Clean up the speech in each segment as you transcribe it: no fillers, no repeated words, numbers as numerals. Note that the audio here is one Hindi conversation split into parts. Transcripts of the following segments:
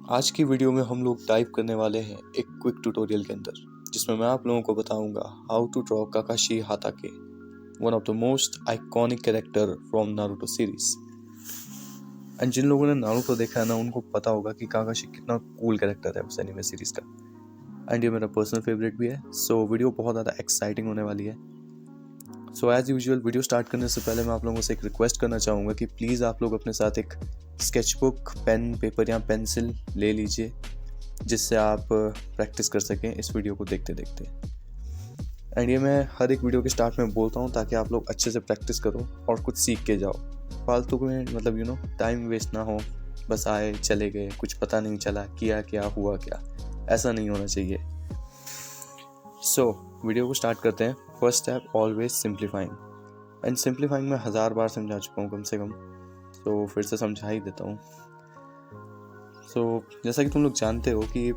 आज की वीडियो में हम लोग डाइव करने वाले हैं एक क्विक ट्यूटोरियल के अंदर, जिसमें मैं आप लोगों को बताऊंगा how to draw Kakashi Hatake, one of the most iconic character from Naruto series. And जिन लोगों ने नारुतो देखा है ना, उनको पता होगा कि काकाशी कितना कूल कैरेक्टर है उस एनिमे सीरीज का। एंड ये मेरा पर्सनल फेवरेट भी है। सो वीडियो बहुत ज़्यादा एक्साइटिंग होने वाली है। So as usual video start करने से पहले मैं आप लोगों से एक रिक्वेस्ट करना चाहूँगा कि प्लीज़ आप लोग अपने साथ एक स्केचबुक, पेन, पेपर या पेंसिल ले लीजिए, जिससे आप प्रैक्टिस कर सकें इस वीडियो को देखते देखते। एंड ये मैं हर एक वीडियो के स्टार्ट में बोलता हूँ ताकि आप लोग अच्छे से प्रैक्टिस करो और कुछ सीख के जाओ। फालतू में टाइम वेस्ट ना हो, बस आए चले गए, कुछ पता नहीं चला किया क्या हुआ क्या, ऐसा नहीं होना चाहिए। सो वीडियो को स्टार्ट करते हैं। First step, always simplifying. And simplifying मैं 1000 बार समझा चुका हूँ कम से कम, तो फिर से समझा ही देता हूँ। सो जैसा कि तुम लोग जानते हो कि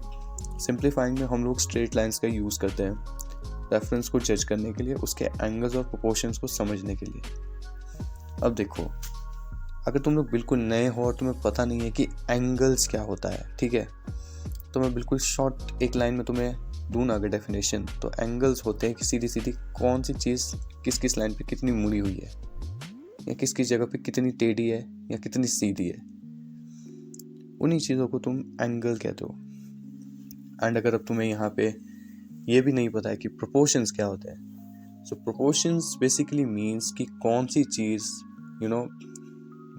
सिंप्लीफाइंग में हम लोग स्ट्रेट लाइंस का यूज़ करते हैं रेफरेंस को जज करने के लिए, उसके एंगल्स और प्रोपोर्शंस को समझने के लिए। अब देखो, अगर तुम लोग बिल्कुल नए हो और तुम्हें पता नहीं है कि एंगल्स क्या होता है, ठीक है, तो मैं बिल्कुल शॉर्ट एक लाइन में तुम्हें दूँ ना अगर डेफिनेशन, तो एंगल्स होते हैं कि सीधी सीधी कौन सी चीज़ किस किस लाइन पे कितनी मुड़ी हुई है, या किस किस जगह पे कितनी टेढ़ी है या कितनी सीधी है, उन्हीं चीज़ों को तुम एंगल कहते हो। एंड अगर अब तुम्हें यहाँ पे ये भी नहीं पता है कि प्रोपोर्शंस क्या होते हैं, सो प्रोपोर्शंस बेसिकली मीन्स कि कौन सी चीज़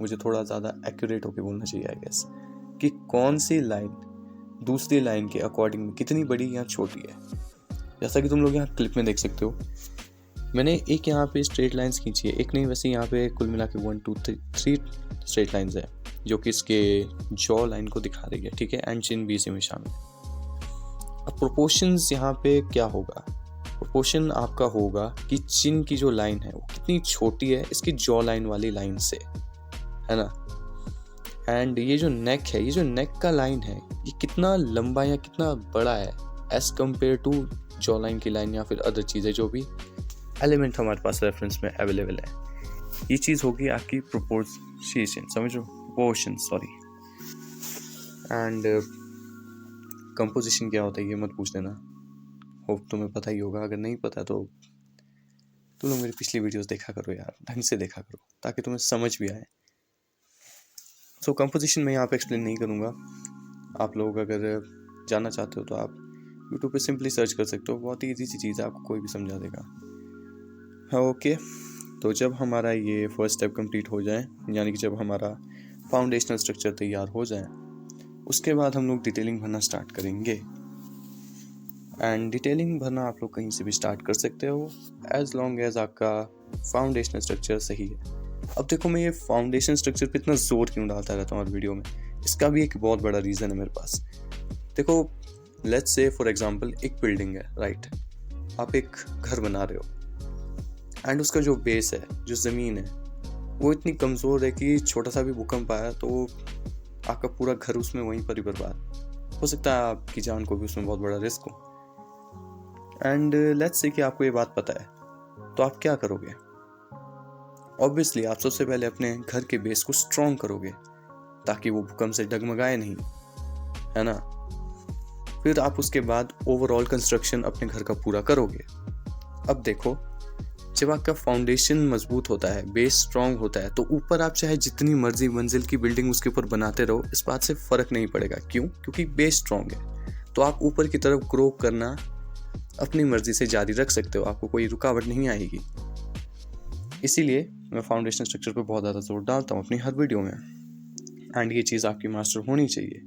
मुझे थोड़ा ज़्यादा एक्यूरेट होके बोलना चाहिए आई गेस, कि कौन सी लाइन दूसरी लाइन के अकॉर्डिंग में कितनी बड़ी या छोटी है। जैसा कि तुम लोग यहाँ क्लिप में देख सकते हो, मैंने एक यहाँ पे स्ट्रेट लाइंस खींची है, एक नहीं वैसे यहाँ पे कुल मिला के 1 2 3 स्ट्रेट लाइंस है जो कि इसके जॉ लाइन को दिखा रही है, ठीक है, एंड चिन भी इसी में शामिल। अब प्रोपोर्शंस यहाँ पे क्या होगा, प्रोपोर्शन आपका होगा कि चिन की जो लाइन है वो कितनी छोटी है इसकी जॉ लाइन वाली लाइन से, है ना। एंड ये जो नेक है, ये जो नेक का लाइन है, ये कितना लंबा या कितना बड़ा है as compare to jaw line की लाइन या फिर अदर चीज़ें जो भी एलिमेंट हमारे पास रेफरेंस में अवेलेबल है। ये चीज़ होगी आपकी प्रोपोर्शन, समझ लो, प्रोपोर्शन, सॉरी। एंड कंपोजिशन क्या होता है ये मत पूछ देना, होप तुम्हें पता ही होगा। अगर नहीं पता तो तुम लोग मेरी पिछली वीडियोस देखा करो यार, ढंग से देखा करो ताकि तुम्हें समझ भी आए। सो कंपोजिशन मैं यहाँ पे एक्सप्लेन नहीं करूँगा। आप लोग अगर जानना चाहते हो तो आप यूट्यूब पे सिंपली सर्च कर सकते हो, बहुत ही ईजी सी चीज़ है, आपको कोई भी समझा देगा। ओके, तो जब हमारा ये फर्स्ट स्टेप कंप्लीट हो जाए, यानी कि जब हमारा फाउंडेशनल स्ट्रक्चर तैयार हो जाए, उसके बाद हम लोग डिटेलिंग भरना स्टार्ट करेंगे। एंड डिटेलिंग भरना आप लोग कहीं से भी स्टार्ट कर सकते हो एज लॉन्ग एज आपका फाउंडेशनल स्ट्रक्चर सही है। अब देखो, मैं ये फाउंडेशन स्ट्रक्चर पे इतना जोर क्यों डालता रहता हूँ हर वीडियो में, इसका भी एक बहुत बड़ा रीज़न है मेरे पास। देखो, लेट्स से फॉर एग्जांपल एक बिल्डिंग है, राइट, आप एक घर बना रहे हो एंड उसका जो बेस है, जो ज़मीन है, वो इतनी कमज़ोर है कि छोटा सा भी भूकंप आया तो आपका पूरा घर उसमें वहीं पर ही बर्बाद हो सकता है, आपकी जान को भी उसमें बहुत बड़ा रिस्क हो। एंड लेट्स से कि आपको ये बात पता है, तो आप क्या करोगे? ऑब्वियसली आप सबसे पहले अपने घर के बेस को स्ट्रॉन्ग करोगे ताकि वो भूकंप से डगमगाए नहीं, है ना। फिर आप उसके बाद ओवरऑल कंस्ट्रक्शन अपने घर का पूरा करोगे। अब देखो, जब आपका फाउंडेशन मजबूत होता है, बेस स्ट्रॉन्ग होता है, तो ऊपर आप चाहे जितनी मर्जी मंजिल की बिल्डिंग उसके ऊपर बनाते रहो, इस बात से फ़र्क नहीं पड़ेगा। क्यों? क्योंकि बेस स्ट्रॉन्ग है, तो आप ऊपर की तरफ ग्रो करना अपनी मर्जी से जारी रख सकते हो, आपको कोई रुकावट नहीं आएगी। इसीलिए मैं फाउंडेशन स्ट्रक्चर पे बहुत ज़्यादा जोर डालता हूँ अपनी हर वीडियो में। एंड ये चीज़ आपकी मास्टर होनी चाहिए।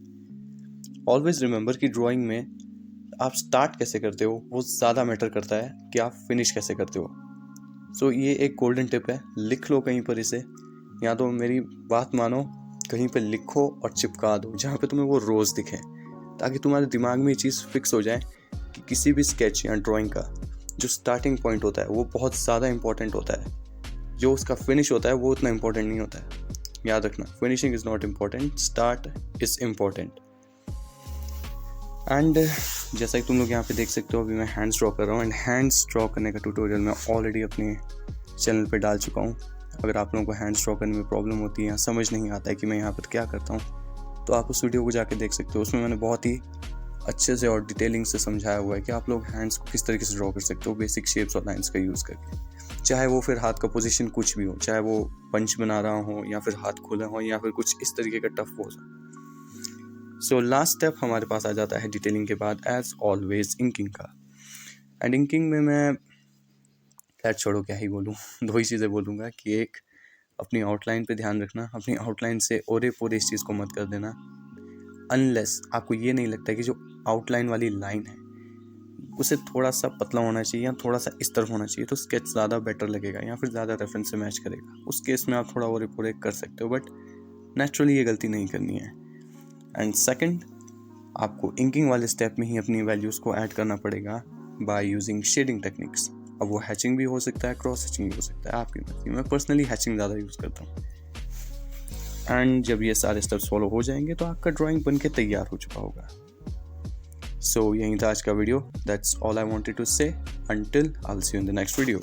ऑलवेज रिमेंबर कि ड्राइंग में आप स्टार्ट कैसे करते हो वो ज़्यादा मैटर करता है कि आप फिनिश कैसे करते हो। सो ये एक गोल्डन टिप है, लिख लो कहीं पर इसे, या तो मेरी बात मानो, कहीं पर लिखो और चिपका दो जहाँ पे तुम्हें वो रोज़ दिखे, ताकि तुम्हारे दिमाग में ये चीज़ फिक्स हो जाए कि किसी भी स्केच या ड्राइंग का जो स्टार्टिंग पॉइंट होता है वो बहुत ज़्यादा इंपॉर्टेंट होता है, जो उसका फिनिश होता है वो उतना इंपॉर्टेंट नहीं होता है। याद रखना, finishing is not important, start is important. And जैसा कि तुम लोग यहाँ पे देख सकते हो, अभी मैं हैंड्स ड्रॉ कर रहा हूँ एंड हैंड्स ड्रॉ करने का ट्यूटोरियल मैं ऑलरेडी अपने चैनल पे डाल चुका हूँ। अगर आप लोगों को हैंड्स ड्रॉ करने में प्रॉब्लम होती है या समझ नहीं आता है कि मैं यहाँ पर क्या करता हूँ, तो आप उस वीडियो को जाके देख सकते हो। उसमें मैंने बहुत ही अच्छे से और डिटेलिंग से समझाया हुआ है कि आप लोग हैंड्स को किस तरीके से ड्रॉ कर सकते हो बेसिक शेप्स और लाइंस का यूज़ करके, चाहे वो फिर हाथ का पोजीशन कुछ भी हो, चाहे वो पंच बना रहा हो या फिर हाथ खुला हो या फिर कुछ इस तरीके का टफ पोज हो। सो लास्ट स्टेप हमारे पास आ जाता है डिटेलिंग के बाद एज ऑलवेज इंकिंग का। एंड इंकिंग में मैं खैर छोड़ो क्या ही बोलूँ, 2 ही चीज़ें बोलूँगा कि एक, अपनी आउटलाइन पे ध्यान रखना, अपनी आउटलाइन से ओरे पोरे इस चीज़ को मत कर देना अनलेस आपको ये नहीं लगता कि जो आउटलाइन वाली लाइन है उसे थोड़ा सा पतला होना चाहिए या थोड़ा सा इस तरफ होना चाहिए, तो स्केच ज़्यादा बेटर लगेगा या फिर ज़्यादा रेफरेंस से मैच करेगा। उस केस में आप थोड़ा ओरे पोरे कर सकते हो, बट नेचुरली ये गलती नहीं करनी है। एंड सेकंड, आपको इंकिंग वाले स्टेप में ही अपनी वैल्यूज़ को ऐड करना पड़ेगा बाय यूजिंग शेडिंग टेक्निक्स। अब वो हैचिंग भी हो सकता है, क्रॉस हैचिंग भी हो सकता है, आपकी मर्जी। मैं पर्सनली हैचिंग ज़्यादा यूज़ करता हूँ। एंड जब ये सारे स्टेप्स फॉलो हो जाएंगे तो आपका ड्राइंग बन के तैयार हो चुका होगा। सो यही था आज का video. That's all I wanted to say. Until I will see you in the next video.